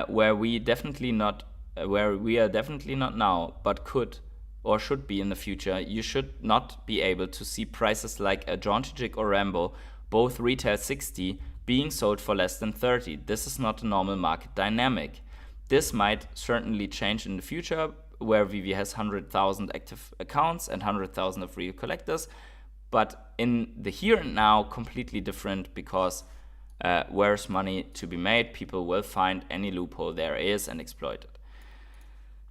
where we are definitely not now, but could or should be in the future, you should not be able to see prices like a Jaunty or Rambo, both retail 60, being sold for less than 30. This is not a normal market dynamic. This might certainly change in the future, where Veve has 100,000 active accounts and 100,000 of real collectors, but in the here and now, completely different, because where's money to be made, people will find any loophole there is and exploit it.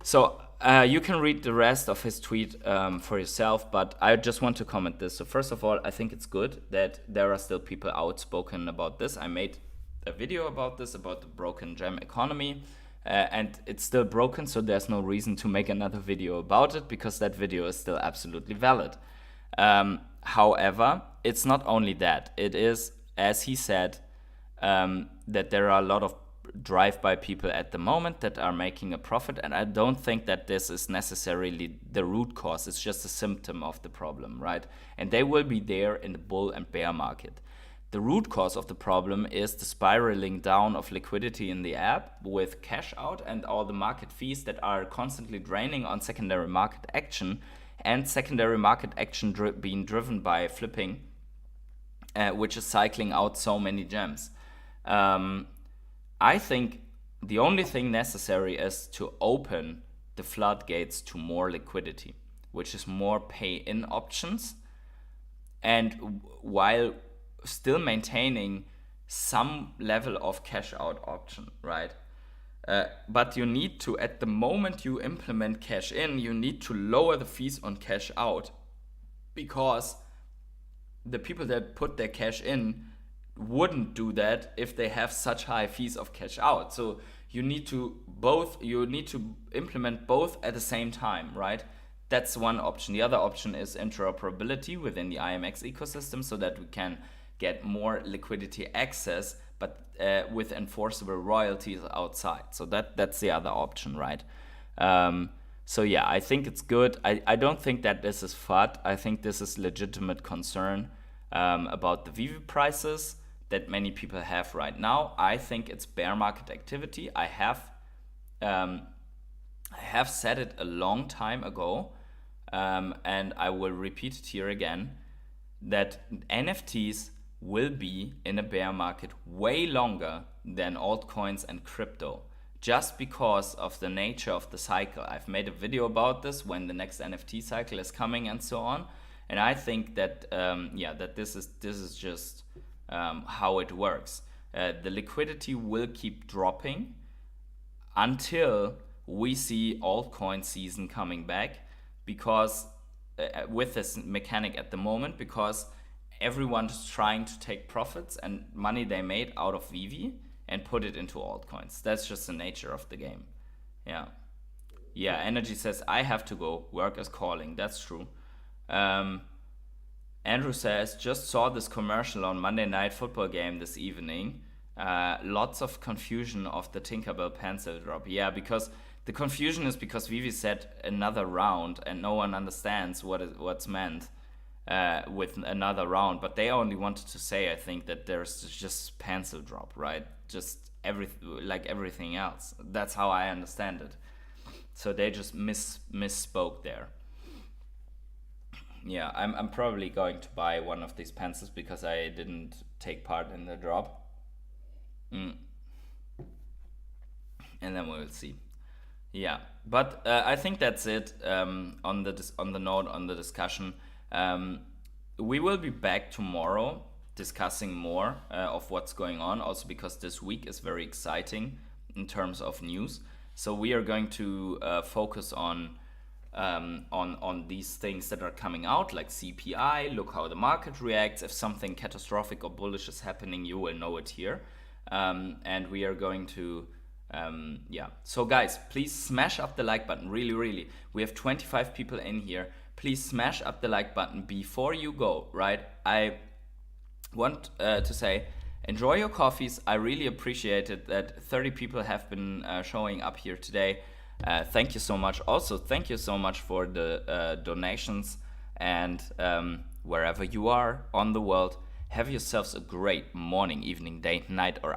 So you can read the rest of his tweet for yourself, but I just want to comment this. So first of all, I think it's good that there are still people outspoken about this. I made a video about this, about the broken gem economy, and it's still broken, so there's no reason to make another video about it, because that video is still absolutely valid. However, it's not only that. It is, as he said, that there are a lot of drive-by people at the moment that are making a profit, and I don't think that this is necessarily the root cause. It's just a symptom of the problem, right? And they will be there in the bull and bear market. The root cause of the problem is the spiraling down of liquidity in the app with cash out and all the market fees that are constantly draining on secondary market action, and secondary market action being driven by flipping, which is cycling out so many gems. I think the only thing necessary is to open the floodgates to more liquidity, which is more pay-in options, and while still maintaining some level of cash-out option, right? But you need to, at the moment you implement cash-in, you need to lower the fees on cash-out, because the people that put their cash in wouldn't do that if they have such high fees of cash out. So you need to implement both at the same time, right? That's one option. The other option is interoperability within the IMX ecosystem, so that we can get more liquidity access, but with enforceable royalties outside. So that's the other option, right? So yeah, I think it's good. I don't think that this is FUD. I think this is legitimate concern about the Veve prices that many people have right now. I think it's bear market activity. I have said it a long time ago, and I will repeat it here again, that NFTs will be in a bear market way longer than altcoins and crypto, just because of the nature of the cycle. I've made a video about this, when the next NFT cycle is coming and so on, and I think that that this is just how it works. The liquidity will keep dropping until we see altcoin season coming back, because with this mechanic at the moment, because everyone's trying to take profits and money they made out of Veve and put it into altcoins. That's just the nature of the game. Yeah, Energy says, I have to go, work is calling. That's true. Andrew says, just saw this commercial on Monday Night Football game this evening. Lots of confusion of the Tinkerbell pencil drop. Yeah, because the confusion is because Veve said another round and no one understands what's meant with another round. But they only wanted to say, I think, that there's just pencil drop, right? Just everything else. That's how I understand it. So they just misspoke there. Yeah, I'm probably going to buy one of these pencils because I didn't take part in the drop. And then we will see. Yeah, but I think that's it on the note on the discussion. We will be back tomorrow discussing more of what's going on. Also because this week is very exciting in terms of news. So we are going to focus on these things that are coming out, like CPI. Look how the market reacts. If something catastrophic or bullish is happening, you will know it here. And we are going to, yeah. So guys, please smash up the like button. Really, really. We have 25 people in here. Please smash up the like button before you go, right? I want to say, enjoy your coffees. I really appreciate it that 30 people have been showing up here today. Thank you so much. Also, thank you so much for the donations. And wherever you are on the world, have yourselves a great morning, evening, day, night, or